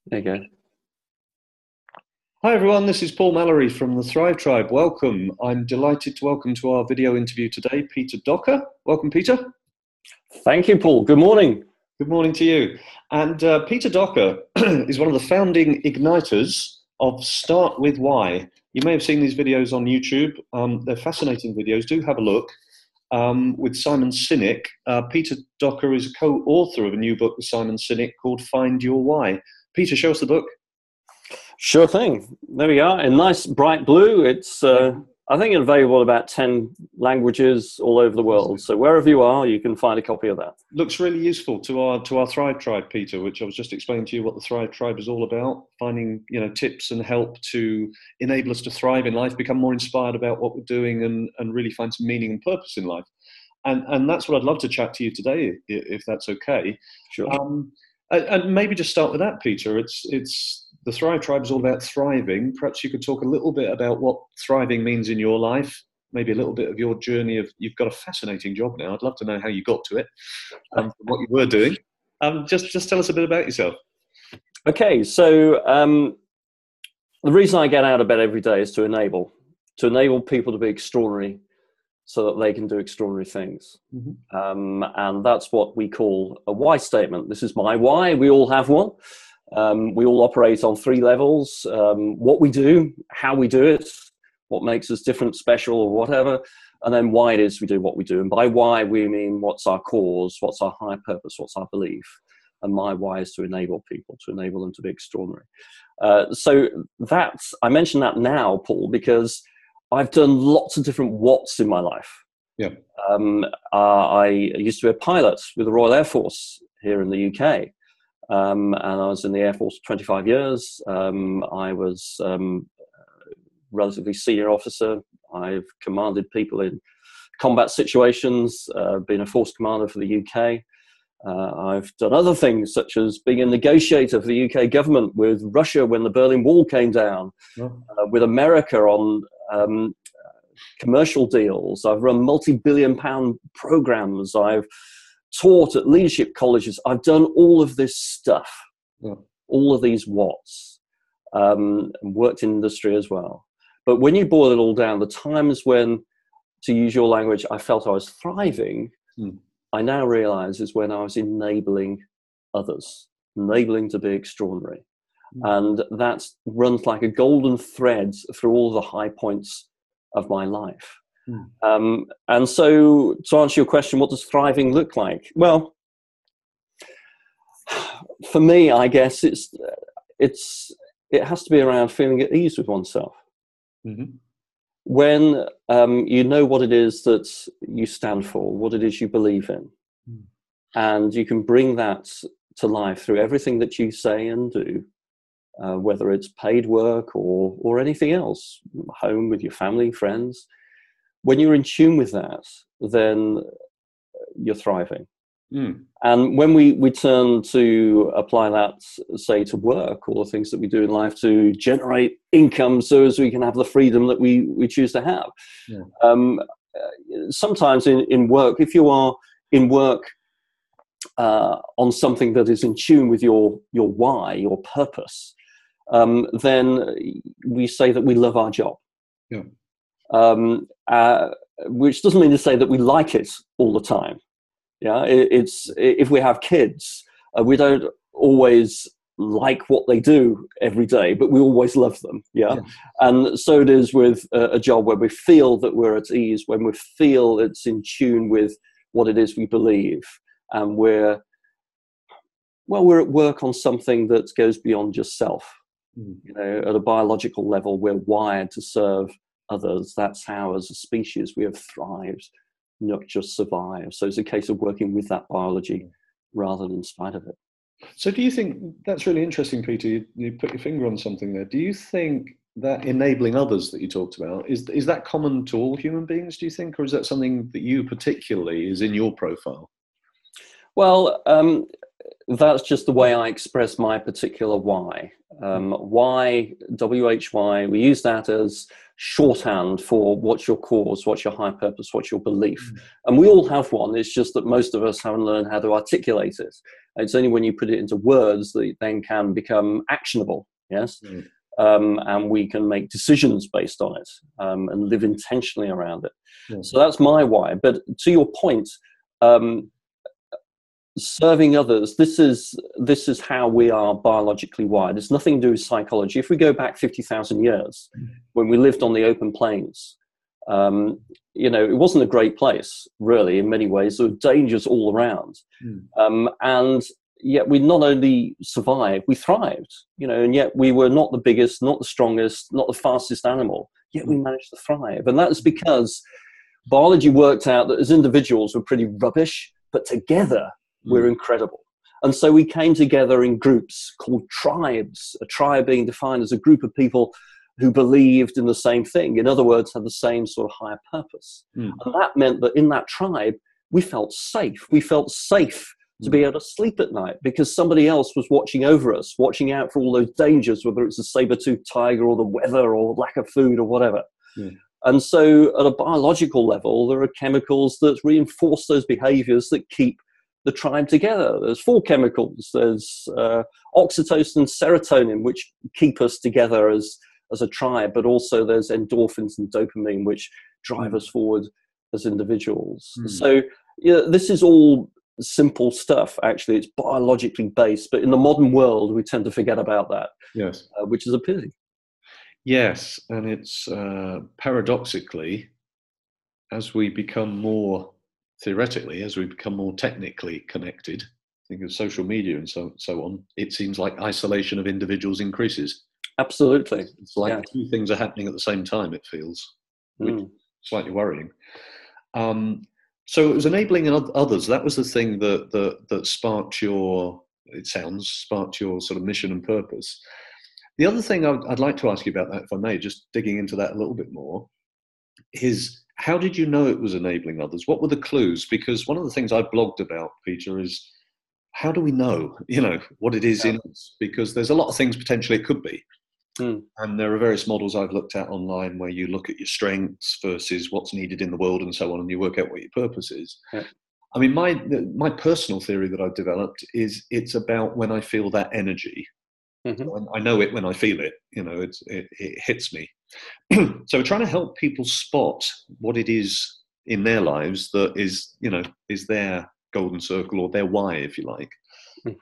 There you go. Hi everyone, this is Paul Mallory from the Thrive Tribe. Welcome. I'm delighted to welcome to our video interview today, Peter Docker. Welcome, Peter. Thank you, Paul. Good morning. Good morning to you. And Peter Docker is one of the founding igniters of Start With Why. You may have seen these videos on YouTube. They're fascinating videos. Do have a look. With Simon Sinek. Peter Docker is a co-author of a new book with Simon Sinek called Find Your Why. Peter, show us the book. Sure thing. There we are. In nice bright blue. It's, I think, available in about 10 languages all over the world. So wherever you are, you can find a copy of that. Looks really useful to our Thrive Tribe, Peter, which I was just explaining to you what the Thrive Tribe is all about, finding tips and help to enable us to thrive in life, become more inspired about what we're doing and really find some meaning and purpose in life. And that's what I'd love to chat to you today, if that's okay. Sure. And maybe just start with that, Peter. It's the Thrive Tribe is all about thriving. Perhaps you could talk a little bit about what thriving means in your life, maybe a little bit of your journey of, you've got a fascinating job now. I'd love to know how you got to it, what you were doing. Just tell us a bit about yourself. Okay, so the reason I get out of bed every day is to enable people to be extraordinary so that they can do extraordinary things. Mm-hmm. And that's what we call a why statement. This is my why. We all have one. We all operate on 3 levels: what we do, how we do it, what makes us different, special, or whatever, and then why it is we do what we do. And by why, we mean what's our cause, what's our high purpose, what's our belief. And my why is to enable people, to enable them to be extraordinary. So I mention that now, Paul, because I've done lots of different whats in my life. Yeah. I used to be a pilot with the Royal Air Force here in the UK. And I was in the Air Force for 25 years. I was a relatively senior officer. I've commanded people in combat situations, been a force commander for the UK. I've done other things, such as being a negotiator for the UK government with Russia when the Berlin Wall came down, with America on commercial deals. I've run multi-billion-pound programs. I've taught at leadership colleges. I've done all of this stuff, all of these whats, and worked in industry as well. But when you boil it all down, the times when, to use your language, I felt I was thriving, I now realize is when I was enabling others, enabling to be extraordinary. And that runs like a golden thread through all the high points of my life. And so, to answer your question, what does thriving look like? Well, for me, I guess it has to be around feeling at ease with oneself. Mm-hmm. When you know what it is that you stand for, what it is you believe in, and you can bring that to life through everything that you say and do, whether it's paid work or anything else, home with your family, friends. When you're in tune with that, then you're thriving. And when we turn to apply that, say, to work or the things that we do in life to generate income so as we can have the freedom that we choose to have. Sometimes in work, if you are in work on something that is in tune with your why, your purpose, then we say that we love our job. Which doesn't mean to say that we like it all the time. It's if we have kids, we don't always like what they do every day, but we always love them. And so it is with a job where we feel that we're at ease, when we feel it's in tune with what it is we believe, and we're at work on something that goes beyond just self. At a biological level, we're wired to serve others. That's how, as a species, we have thrived, not just survived. So it's a case of working with that biology rather than in spite of it. So do you think, that's really interesting, Peter, you put your finger on something there. Do you think that enabling others that you talked about, is that common to all human beings, do you think, or is that something that you particularly is in your profile? Well, that's just the way I express my particular why. Why, W-H-Y, we use that as shorthand for what's your cause, what's your high purpose, what's your belief. And we all have one. It's just that most of us haven't learned how to articulate it. It's only when you put it into words that it then can become actionable. Yes. Mm. And we can make decisions based on it, and live intentionally around it. Yes. So that's my why. But to your point, serving others, this is how we are biologically wired. It's nothing to do with psychology. If we go back 50,000 years, when we lived on the open plains, it wasn't a great place, really, in many ways. There were dangers all around. And yet we not only survived, we thrived, and yet we were not the biggest, not the strongest, not the fastest animal, yet we managed to thrive. And that's because biology worked out that as individuals we're pretty rubbish, but together we're incredible. And so we came together in groups called tribes, a tribe being defined as a group of people who believed in the same thing. In other words, had the same sort of higher purpose. And that meant that in that tribe, we felt safe. We felt safe to be able to sleep at night because somebody else was watching over us, watching out for all those dangers, whether it's a saber-toothed tiger or the weather or lack of food or whatever. And so at a biological level, there are chemicals that reinforce those behaviors that keep the tribe together. There's 4 chemicals. There's oxytocin and serotonin, which keep us together as a tribe, but also there's endorphins and dopamine, which drive us forward as individuals. So this is all simple stuff. Actually, it's biologically based, but in the modern world, we tend to forget about that. Yes. Which is a pity. Yes, and it's paradoxically, as we become more technically connected, think of social media and so on, it seems like isolation of individuals increases. Absolutely. It's like two things are happening at the same time, it feels, which is slightly worrying. So it was enabling others. That was the thing that sparked your sort of mission and purpose. The other thing I'd like to ask you about that, if I may, just digging into that a little bit more, is how did you know it was enabling others? What were the clues? Because one of the things I blogged about, Peter, is how do we know, what it is in us? Because there's a lot of things potentially it could be. And there are various models I've looked at online where you look at your strengths versus what's needed in the world and so on, and you work out what your purpose is. I mean, my personal theory that I've developed is it's about when I feel that energy. I know it when I feel it, it hits me. So we're trying to help people spot what it is in their lives that is their golden circle or their why, if you like.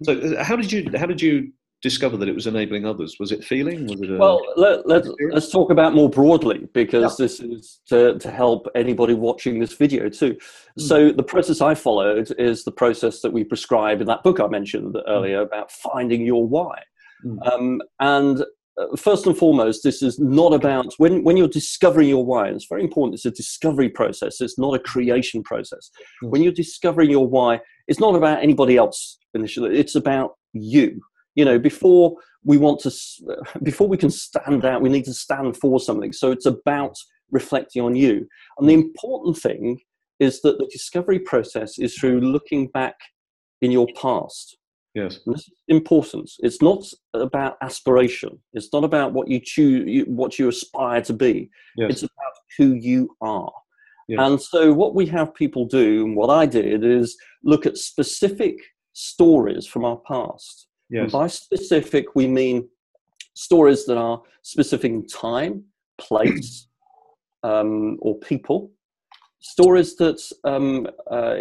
So how did you discover that it was enabling others? Was it feeling? Was it well, let's talk about more broadly, because this is to help anybody watching this video too. So the process I followed is the process that we prescribe in that book I mentioned earlier about finding your why. And first and foremost, this is not about when you're discovering your why. It's very important. It's a discovery process. It's not a creation process. When you're discovering your why, it's not about anybody else initially. It's about you. Before we can stand out, we need to stand for something. So it's about reflecting on you. And the important thing is that the discovery process is through looking back in your past. Yes. And this is important. It's not about aspiration. It's not about what you choose, what you aspire to be. It's about who you are. And so what we have people do, and what I did, is look at specific stories from our past. And by specific, we mean stories that are specific in time, place, or people. Stories that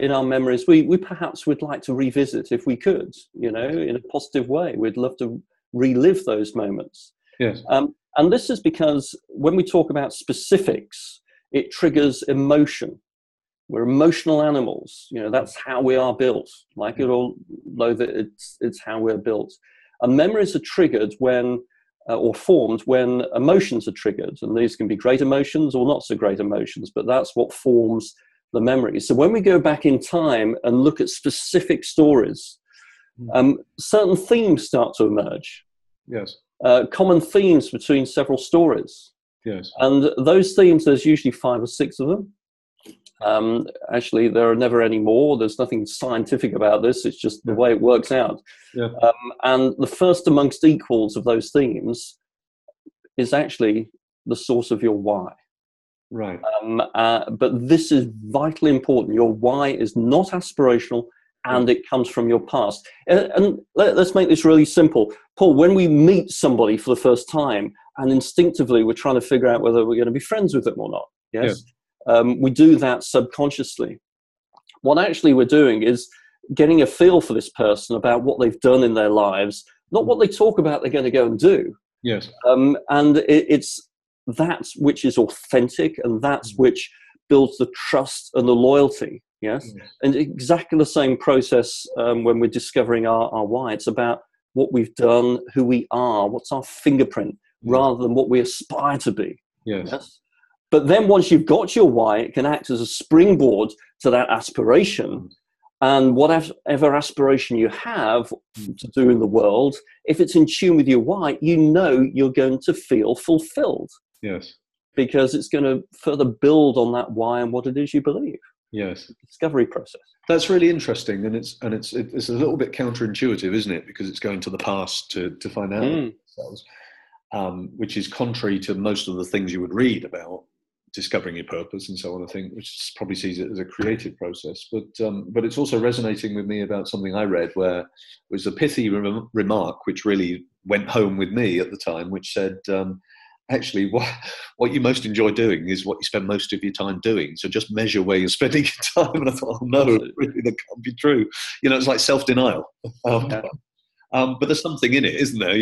in our memories we perhaps would like to revisit if we could, in a positive way. We'd love to relive those moments. And this is because when we talk about specifics, it triggers emotion. We're emotional animals. That's how we are built. Like it all, know that it's how we're built. And memories are triggered when or formed when emotions are triggered. And these can be great emotions or not so great emotions, but that's what forms the memory. So when we go back in time and look at specific stories, certain themes start to emerge. Common themes between several stories. And those themes, there's usually 5 or 6 of them. Actually, there are never any more. There's nothing scientific about this. It's just the way it works out. And the first amongst equals of those themes is actually the source of your why. But this is vitally important. Your why is not aspirational and it comes from your past. And let's make this really simple. Paul, when we meet somebody for the first time and instinctively we're trying to figure out whether we're going to be friends with them or not, yes? We do that subconsciously. What actually we're doing is getting a feel for this person about what they've done in their lives, not what they talk about they're going to go and do. Yes. And it's that which is authentic, and that's which builds the trust and the loyalty. Yes. And exactly the same process when we're discovering our why. It's about what we've done, who we are, what's our fingerprint, rather than what we aspire to be. Yes. But then once you've got your why, it can act as a springboard to that aspiration. And whatever aspiration you have to do in the world, if it's in tune with your why, you know you're going to feel fulfilled. Yes. Because it's going to further build on that why and what it is you believe. Yes. Discovery process. That's really interesting, and it's a little bit counterintuitive, isn't it? Because it's going to the past to find out ourselves, which is contrary to most of the things you would read about discovering your purpose and so on. I think, which probably sees it as a creative process, but it's also resonating with me about something I read where it was a pithy remark which really went home with me at the time, which said, actually, what you most enjoy doing is what you spend most of your time doing. So just measure where you're spending your time. And I thought, oh no, really, that can't be true. It's like self-denial. But there's something in it, isn't there?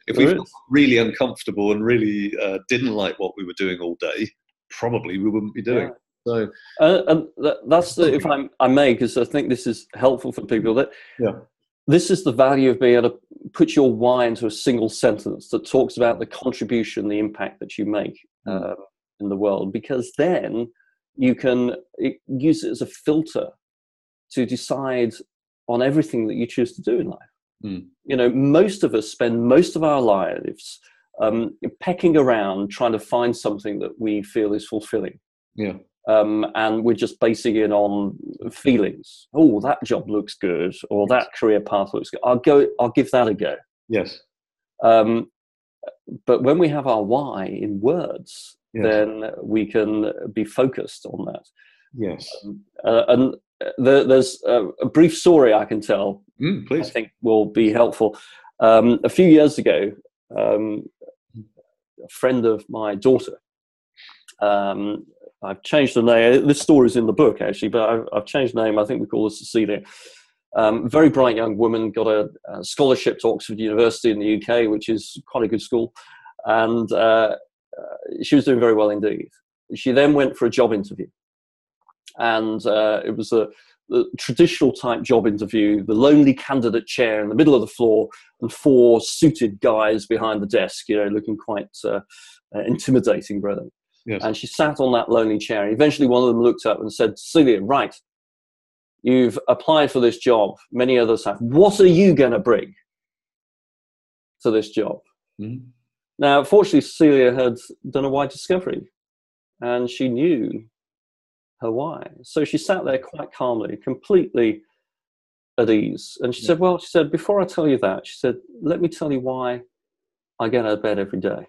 If we felt really uncomfortable and really didn't like what we were doing all day, probably we wouldn't be doing. So, and that's if I may, because I think this is helpful for people. That this is the value of being able to put your why into a single sentence that talks about the contribution, the impact that you make in the world, because then you can use it as a filter to decide on everything that you choose to do in life. Most of us spend most of our lives pecking around trying to find something that we feel is fulfilling. And we're just basing it on feelings. Oh, that job looks good, or that career path looks good. I'll give that a go. Yes. But when we have our why in words, then we can be focused on that. Yes. And there's a brief story I can tell. Please. I think will be helpful. A few years ago, a friend of my daughter, I've changed the name. This story's in the book, actually, but I've changed the name. I think we call her Cecilia. Very bright young woman, got a scholarship to Oxford University in the UK, which is quite a good school. And she was doing very well indeed. She then went for a job interview. And it was the traditional type job interview, the lonely candidate chair in the middle of the floor and 4 suited guys behind the desk, looking quite intimidating, brother. Yes. And she sat on that lonely chair. And eventually one of them looked up and said, Celia, right, you've applied for this job. Many others have. What are you going to bring to this job? Now, fortunately, Celia had done a wide discovery and she knew her why. So she sat there quite calmly, completely at ease. And she said, before I tell you that, she said, let me tell you why I get out of bed every day.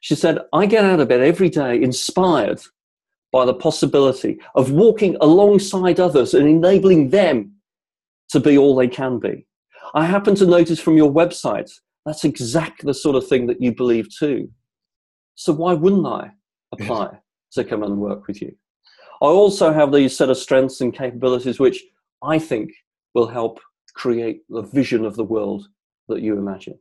She said, I get out of bed every day inspired by the possibility of walking alongside others and enabling them to be all they can be. I happen to notice from your website, that's exactly the sort of thing that you believe too. So why wouldn't I apply to come and work with you? I also have these set of strengths and capabilities which I think will help create the vision of the world that you imagine.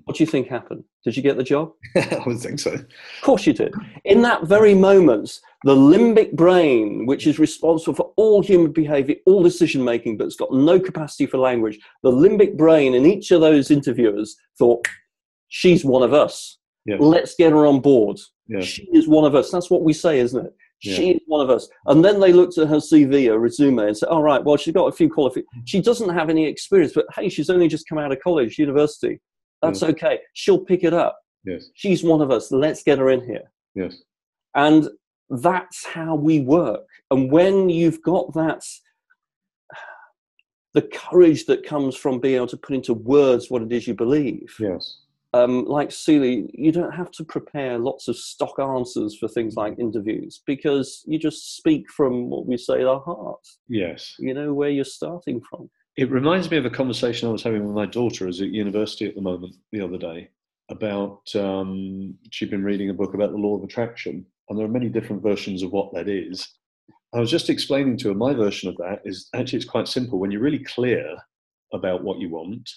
What do you think happened? Did you get the job? I would think so. Of course you did. In that very moment, the limbic brain, which is responsible for all human behavior, all decision making, but it's got no capacity for language, the limbic brain in each of those interviewers thought, she's one of us. Yes. Let's get her on board. Yes. She is one of us. That's what we say, isn't it? She is one of us. And then they looked at her CV, her resume, and said, all right, well, she's got a few qualifications. She doesn't have any experience, but hey, she's only just come out of college, university. That's okay. She'll pick it up. Yes. She's one of us. Let's get her in here. Yes. And that's how we work. And when you've got that, the courage that comes from being able to put into words what it is you believe. Yes. like Seeley, you don't have to prepare lots of stock answers for things like interviews, because you just speak from what we say, our heart. Yes. You know where you're starting from. It reminds me of a conversation I was having with my daughter, who's at university at the moment, the other day, about she'd been reading a book about the law of attraction, and there are many different versions of what that is. I was just explaining to her my version of that is actually it's quite simple. When you're really clear about what you want,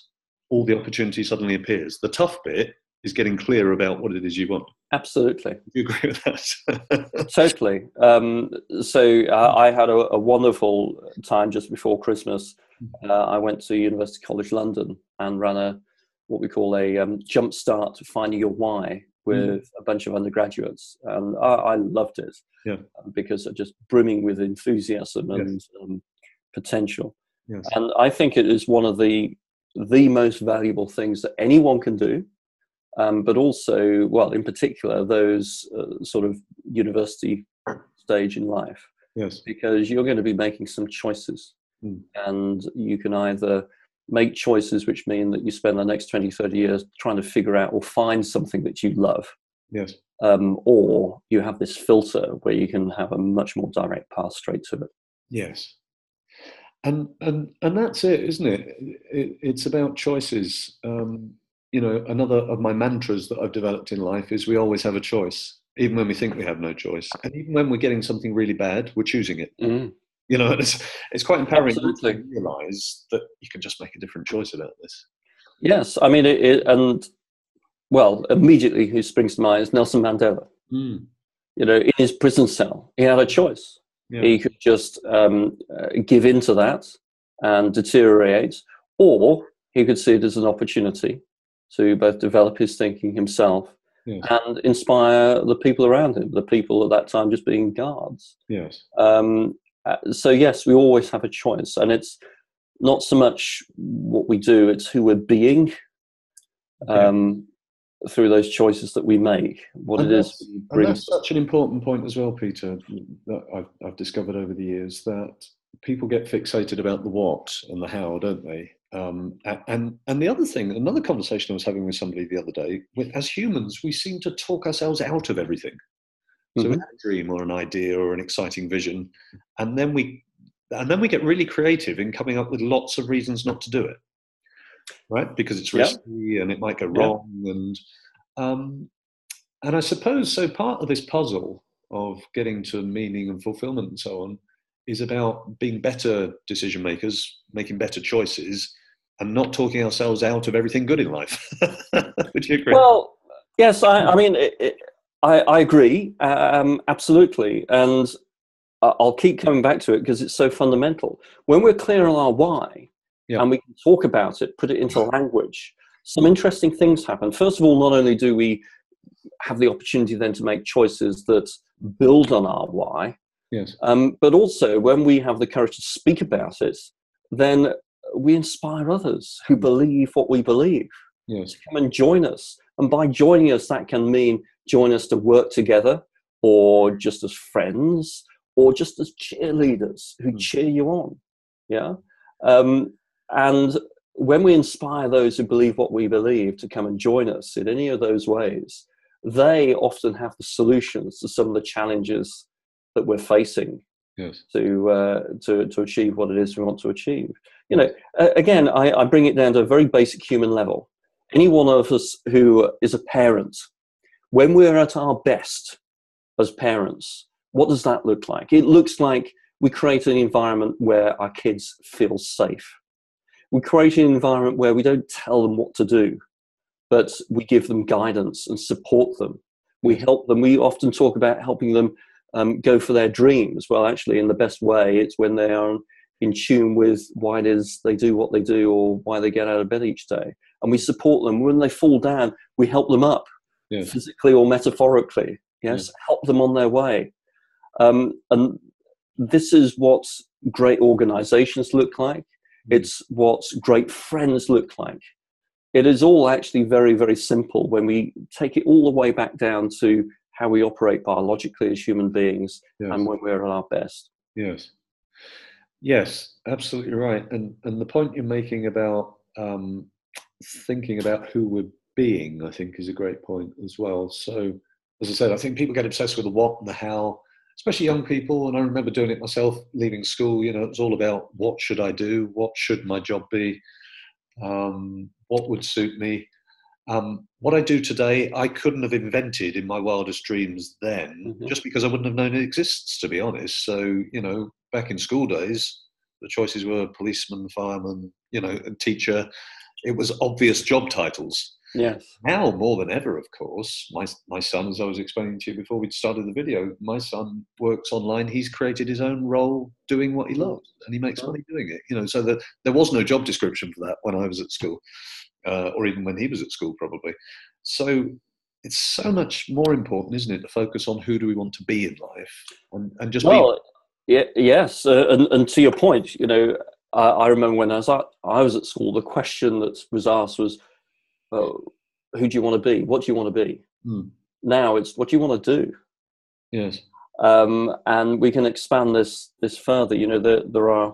all the opportunity suddenly appears. The tough bit is getting clear about what it is you want. Absolutely. Do you agree with that? Totally. I had a wonderful time just before Christmas. I went to University College London and ran what we call a jump start to finding your why with a bunch of undergraduates, and I loved it. Yeah. Because they're just brimming with enthusiasm and potential. Yes. And I think it is one of the most valuable things that anyone can do. But also, well, in particular, those sort of university stage in life. Yes. Because you're going to be making some choices. And you can either make choices which mean that you spend the next 20, 30 years trying to figure out or find something that you love. Yes. Or you have this filter where you can have a much more direct path straight to it. Yes. And that's it, isn't it? It's about choices. Another of my mantras that I've developed in life is we always have a choice, even when we think we have no choice. And even when we're getting something really bad, we're choosing it. It's quite empowering to realize that you can just make a different choice about this. Yes. I mean, immediately who springs to mind is Nelson Mandela. In his prison cell, he had a choice. Yeah. He could just give in to that and deteriorate, or he could see it as an opportunity to both develop his thinking himself and inspire the people around him, the people at that time just being guards. Yes. So yes, we always have a choice, and it's not so much what we do, it's who we're being through those choices that we make, what it is we bring. And that's such an important point as well, Peter, that I've discovered over the years, that people get fixated about the what and the how, don't they? And the other thing, another conversation I was having with somebody the other day, as humans, we seem to talk ourselves out of everything. So we have a dream or an idea or an exciting vision, and then we get really creative in coming up with lots of reasons not to do it, right? Because it's risky and it might go wrong, and I suppose so. Part of this puzzle of getting to meaning and fulfillment and so on is about being better decision makers, making better choices, and not talking ourselves out of everything good in life. Would you agree? Well, yes. I mean, I agree, absolutely, and I'll keep coming back to it because it's so fundamental. When we're clear on our why, and we can talk about it, put it into language, some interesting things happen. First of all, not only do we have the opportunity then to make choices that build on our why, but also when we have the courage to speak about it, then we inspire others who believe what we believe to come and join us. And by joining us, that can mean join us to work together, or just as friends, or just as cheerleaders who cheer you on. And when we inspire those who believe what we believe to come and join us in any of those ways, they often have the solutions to some of the challenges that we're facing to achieve what it is we want to achieve. Again, I bring it down to a very basic human level. Any one of us who is a parent, when we're at our best as parents, what does that look like? It looks like we create an environment where our kids feel safe. We create an environment where we don't tell them what to do, but we give them guidance and support them. We help them. We often talk about helping them go for their dreams. Well, actually, in the best way, it's when they are in tune with why it is they do what they do, or why they get out of bed each day. And we support them. When they fall down, we help them up, physically or metaphorically. Help them on their way. And this is what great organizations look like. It's what great friends look like. It is all actually very, very simple when we take it all the way back down to how we operate biologically as human beings and when we're at our best. Yes, absolutely right. And the point you're making about thinking about who we're being, I think, is a great point as well. So, as I said, I think people get obsessed with the what and the how, especially young people. And I remember doing it myself, leaving school. You know, it was all about what should I do? What should my job be? What would suit me? What I do today, I couldn't have invented in my wildest dreams then, just because I wouldn't have known it exists, to be honest. So, you know, back in school days, the choices were policeman, fireman, you know, and teacher. It was obvious job titles. Yes. Now, more than ever, of course, my son, as I was explaining to you before we started the video, my son works online. He's created his own role doing what he loves, and he makes money doing it. You know, so that there was no job description for that when I was at school, or even when he was at school, probably. So it's so much more important, isn't it, to focus on who do we want to be in life, and just yes, and to your point, you know, I remember when I was at school, the question that was asked was, who do you want to be? What do you want to be? Now it's, what do you want to do? Yes. And we can expand this further. You know, there are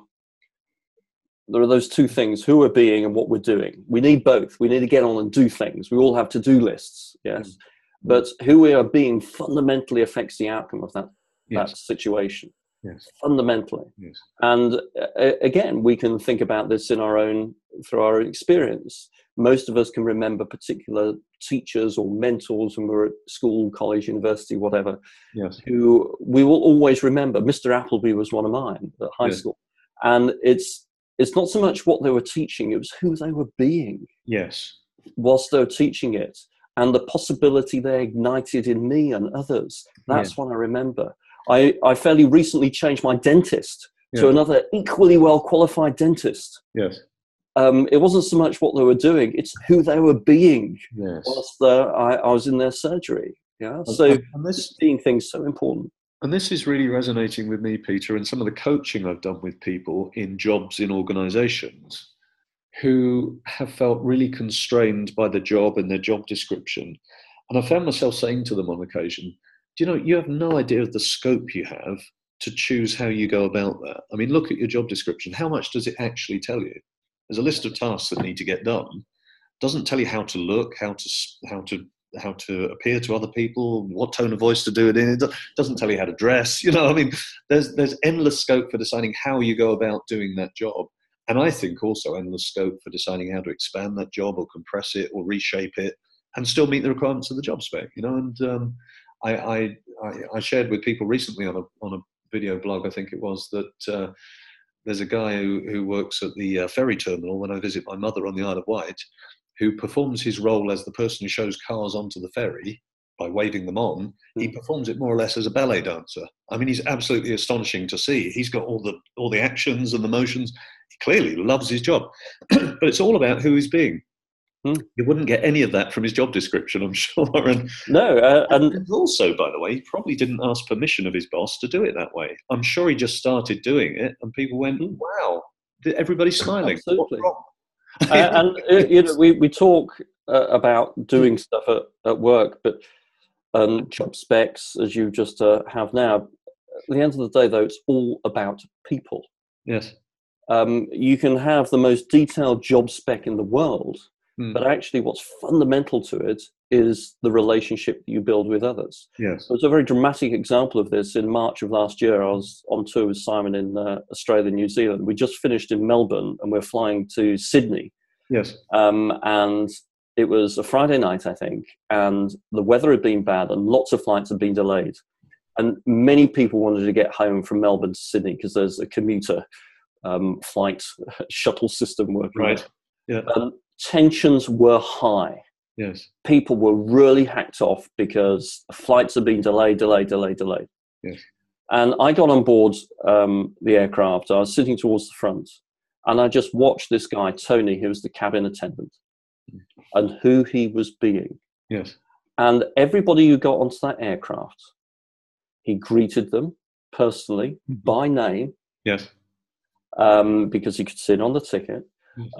those two things: who we're being and what we're doing. We need both. We need to get on and do things. We all have to-do lists, yes. But who we are being fundamentally affects the outcome of that situation. Yes. Fundamentally. Yes. And again, we can think about this through our own experience. Most of us can remember particular teachers or mentors when we were at school, college, university, whatever, yes, who we will always remember. Mr. Appleby was one of mine at high school. And it's not so much what they were teaching, it was who they were being. Yes. Whilst they were teaching it, and the possibility they ignited in me and others. That's what I remember. I fairly recently changed my dentist to another equally well-qualified dentist. Yes. It wasn't so much what they were doing, it's who they were being whilst I was in their surgery. Yeah. So being things so important. And this is really resonating with me, Peter, and some of the coaching I've done with people in jobs in organizations who have felt really constrained by the job and their job description. And I found myself saying to them on occasion, do you know, you have no idea of the scope you have to choose how you go about that. I mean, look at your job description. How much does it actually tell you? There's a list of tasks that need to get done. It doesn't tell you how to look, how to appear to other people, what tone of voice to do it in. It doesn't tell you how to dress. You know, I mean, there's endless scope for deciding how you go about doing that job. And I think also endless scope for deciding how to expand that job or compress it or reshape it and still meet the requirements of the job spec, you know. And I shared with people recently on a video blog, I think it was, that there's a guy who works at the ferry terminal when I visit my mother on the Isle of Wight, who performs his role as the person who shows cars onto the ferry by waving them on. He performs it more or less as a ballet dancer. I mean, he's absolutely astonishing to see. He's got all the actions and the motions. He clearly loves his job, but it's all about who he's being. You wouldn't get any of that from his job description, I'm sure. And also, by the way, he probably didn't ask permission of his boss to do it that way. I'm sure he just started doing it, and people went, "Wow, everybody's smiling." Absolutely. What's wrong? And you know, we talk about doing stuff at work, but job specs, as you just have now. At the end of the day, though, it's all about people. Yes. You can have the most detailed job spec in the world, but actually what's fundamental to it is the relationship that you build with others. Yes. There's a very dramatic example of this. In March of last year, I was on tour with Simon in Australia and New Zealand. We just finished in Melbourne and we're flying to Sydney. Yes. And it was a Friday night, I think, and the weather had been bad and lots of flights had been delayed. And many people wanted to get home from Melbourne to Sydney because there's a commuter flight shuttle system working. Right. Yeah. Tensions were high. Yes. People were really hacked off because flights had been delayed. Yes. And I got on board the aircraft. I was sitting towards the front, and I just watched this guy, Tony, who was the cabin attendant, and who he was being. Yes. And everybody who got onto that aircraft, he greeted them personally by name. Yes. Because he could sit on the ticket.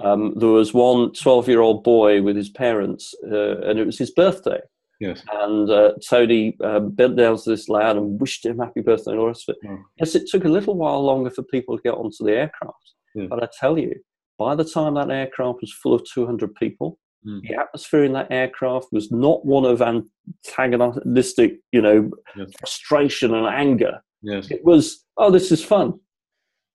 There was one 12-year-old boy with his parents, and it was his birthday. Yes. And Tony bent down to this lad and wished him happy birthday and all the rest of it. Yes, it took a little while longer for people to get onto the aircraft. But I tell you, by the time that aircraft was full of 200 people, The atmosphere in that aircraft was not one of antagonistic, frustration and anger. Yes. It was, oh, this is fun.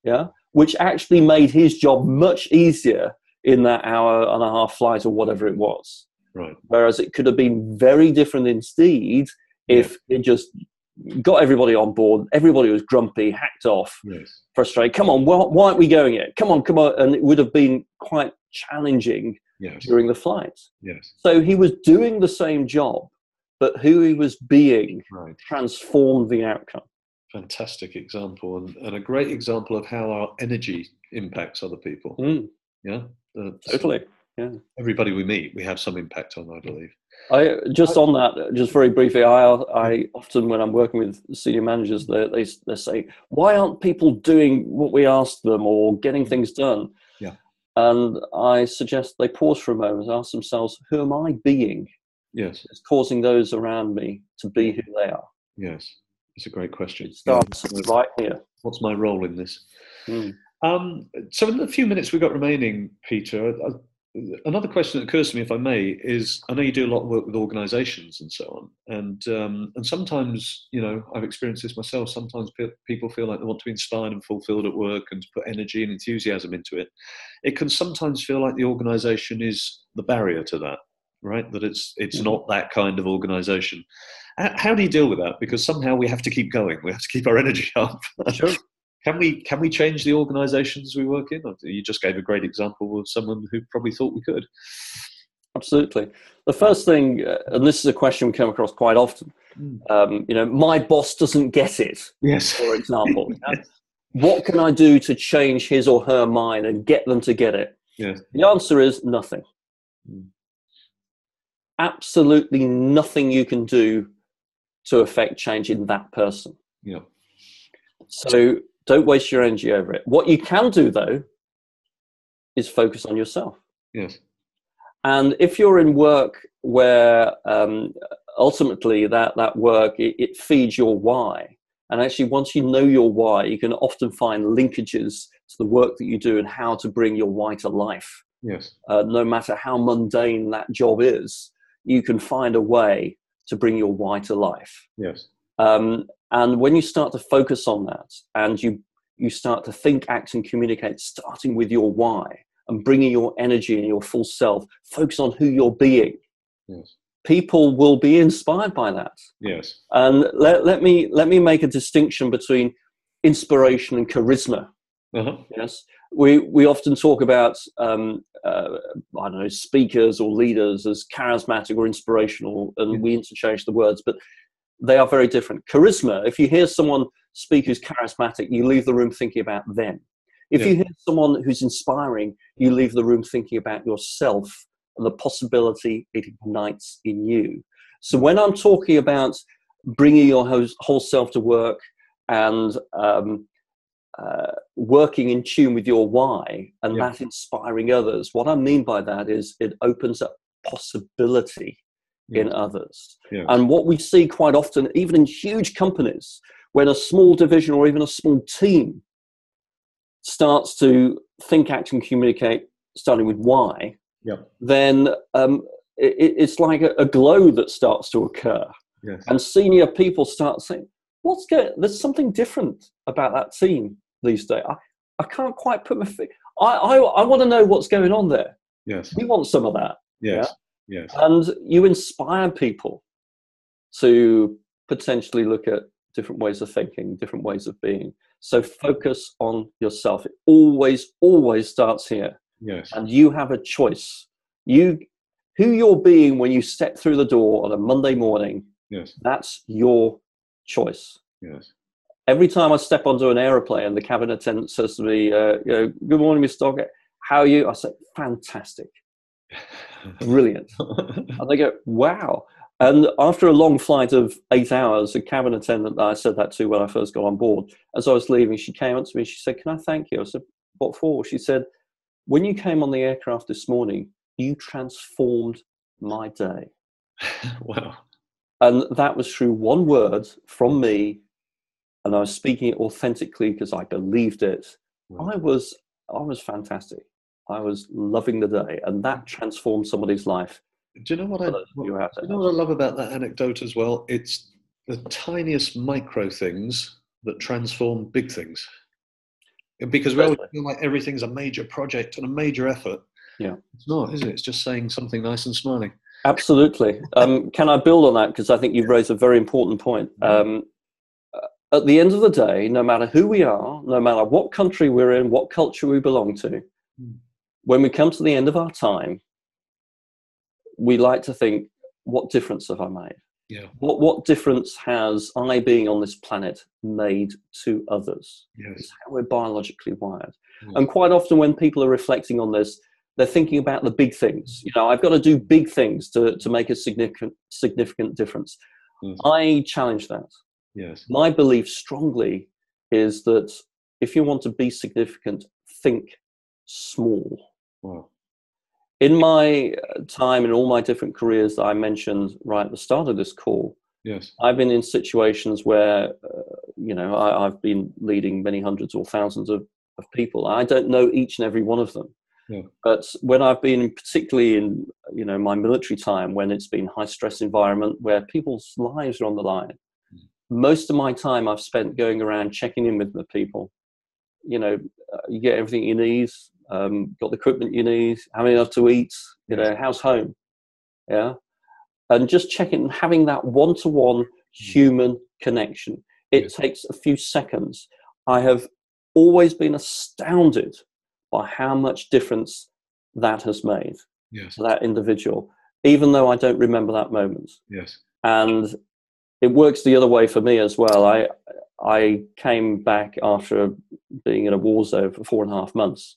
Yeah. Which actually made his job much easier in that hour and a half flight or whatever it was. Right. Whereas it could have been very different indeed if it just got everybody on board. Everybody was grumpy, hacked off, frustrated. Come on, why aren't we going yet? Come on. And it would have been quite challenging during the flight. Yes. So he was doing the same job, but who he was being transformed the outcome. Fantastic example, and a great example of how our energy impacts other people. Yeah, totally. Yeah, everybody we meet, we have some impact on, I believe. On that, just very briefly, I often, when I'm working with senior managers, they say, why aren't people doing what we ask them or getting things done? Yeah. And I suggest they pause for a moment and ask themselves, who am I being? Yes. It's causing those around me to be who they are. Yes. It's a great question. It starts right here. What's my role in this? So in the few minutes we've got remaining, Peter, another question that occurs to me, if I may, is I know you do a lot of work with organisations and so on, and sometimes, I've experienced this myself. Sometimes people feel like they want to be inspired and fulfilled at work and to put energy and enthusiasm into it. It can sometimes feel like the organisation is the barrier to that, right? That it's not that kind of organisation. How do you deal with that? Because somehow we have to keep going. We have to keep our energy up. Sure. Can we change the organisations we work in? You just gave a great example of someone who probably thought we could. Absolutely. The first thing, and this is a question we come across quite often, my boss doesn't get it, yes, for example. What can I do to change his or her mind and get them to get it? Yes. The answer is nothing. Absolutely nothing you can do to affect change in that person. Yeah. So don't waste your energy over it. What you can do, though, is focus on yourself. Yes. And if you're in work where ultimately that work, it feeds your why. And actually, once you know your why, you can often find linkages to the work that you do and how to bring your why to life. Yes. No matter how mundane that job is, you can find a way to bring your why to life. Yes. And when you start to focus on that and you start to think, act, and communicate, starting with your why and bringing your energy and your full self, focus on who you're being. Yes. People will be inspired by that. Yes. And let me make a distinction between inspiration and charisma. Uh-huh. Yes. We often talk about, speakers or leaders as charismatic or inspirational, and we interchange the words, but they are very different. Charisma, if you hear someone speak who's charismatic, you leave the room thinking about them. If you hear someone who's inspiring, you leave the room thinking about yourself and the possibility it ignites in you. So when I'm talking about bringing your whole self to work and working in tune with your why and that inspiring others, what I mean by that is it opens up possibility in others. Yes. And what we see quite often, even in huge companies, when a small division or even a small team starts to think, act, and communicate, starting with why, then it's like a glow that starts to occur. Yes. And senior people start saying, there's something different about that team these days. I can't quite put my finger. I want to know what's going on there. Yes. We want some of that. Yes. Yeah? Yes. And you inspire people to potentially look at different ways of thinking, different ways of being. So focus on yourself. It always starts here. Yes. And you have a choice. Who you're being when you step through the door on a Monday morning, that's your choice. Yes. Every time I step onto an aeroplane, the cabin attendant says to me, good morning, Mr. Doggett. How are you? I say, fantastic. Brilliant. And they go, wow. And after a long flight of 8 hours, the cabin attendant that I said that to when I first got on board, as I was leaving, she came up to me. She said, can I thank you? I said, what for? She said, when you came on the aircraft this morning, you transformed my day. Wow. And that was through one word from me. And I was speaking it authentically because I believed it. Wow. I was fantastic. I was loving the day, and that transformed somebody's life. Do you know what I love about that anecdote as well? It's the tiniest micro things that transform big things. Because we always feel like everything's a major project and a major effort. Yeah. It's not, is it? It's just saying something nice and smiling. Absolutely. Can I build on that? Because I think you've raised a very important point. At the end of the day, no matter who we are, no matter what country we're in, what culture we belong to, when we come to the end of our time, we like to think, what difference have I made? Yeah. What difference has I being on this planet made to others? Yes. It's how we're biologically wired. Yes. And quite often when people are reflecting on this, they're thinking about the big things. You know, I've got to do big things to make a significant difference. Yes. I challenge that. Yes. My belief strongly is that if you want to be significant, think small. Wow. In my time, in all my different careers that I mentioned right at the start of this call, yes, I've been in situations where, you know, I've been leading many hundreds or thousands of people. I don't know each and every one of them. Yeah. But when I've been particularly in, you know, my military time, when it's been high stress environment where people's lives are on the line, most of my time I've spent going around checking in with the people. You know, you get everything you need. Got the equipment you need, having enough to eat, you know, how's home, yeah, and just checking, having that one-to-one human connection. It takes a few seconds. I have always been astounded by how much difference that has made to that individual, even though I don't remember that moment. Yes, and it works the other way for me as well. I came back after being in a war zone for 4.5 months.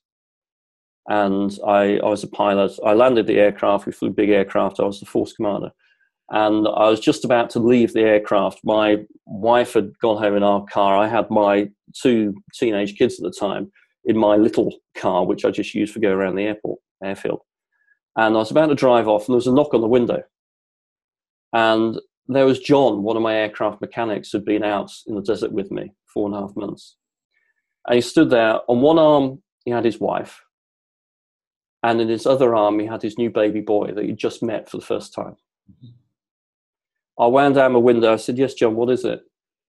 And I was a pilot. I landed the aircraft. We flew big aircraft. I was the force commander. And I was just about to leave the aircraft. My wife had gone home in our car. I had my 2 teenage kids at the time in my little car, which I just used for going around the airfield. And I was about to drive off, and there was a knock on the window. And there was John, one of my aircraft mechanics, who'd been out in the desert with me 4.5 months. And he stood there. On one arm, he had his wife. And in his other arm, he had his new baby boy that he'd just met for the first time. I wound down my window. I said, "Yes, John, what is it?"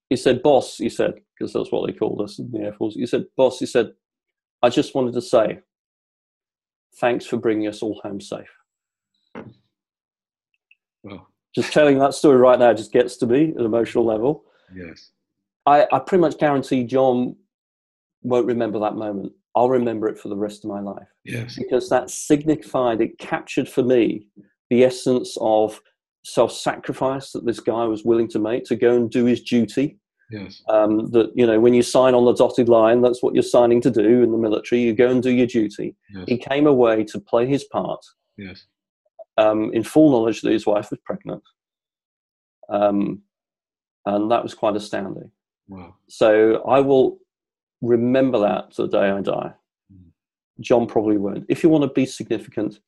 He said, "Boss," he said, because that's what they called us in the Air Force. He said, "Boss," he said, "I just wanted to say, thanks for bringing us all home safe." Well, just telling that story right now just gets to me at an emotional level. Yes. I pretty much guarantee John won't remember that moment. I'll remember it for the rest of my life. Yes. Because that signified, it captured for me the essence of self-sacrifice that this guy was willing to make to go and do his duty. Yes. That, you know, when you sign on the dotted line, that's what you're signing to do in the military. You go and do your duty. Yes. He came away to play his part. Yes. In full knowledge that his wife was pregnant. And that was quite astounding. Wow. So I will remember that to the day I die. John probably won't. If you want to be significant,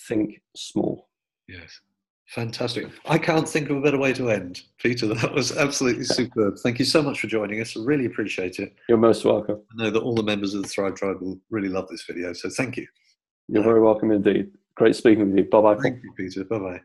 think small. Yes. Fantastic. I can't think of a better way to end. Peter, that was absolutely superb. Thank you so much for joining us. I really appreciate it. You're most welcome. I know that all the members of the Thrive Tribe will really love this video, so thank you. You're very welcome indeed. Great speaking with you. Bye-bye. Thank you, Peter. Bye-bye.